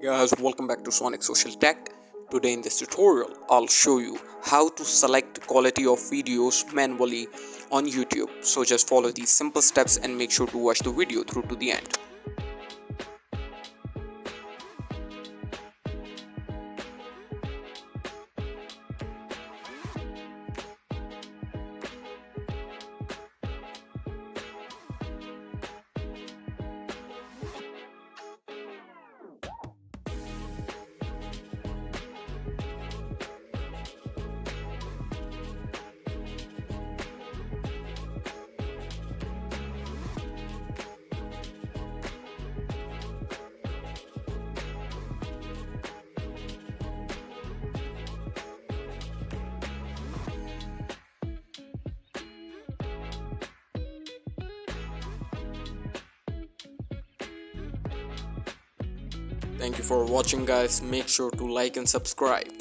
Guys, welcome back to Sonic Social Tech. Today in this tutorial, I'll show you how to select quality of videos manually on YouTube. So just follow these simple steps and make sure to watch the video through to the end. Thank you for watching, guys. Make sure to like and subscribe.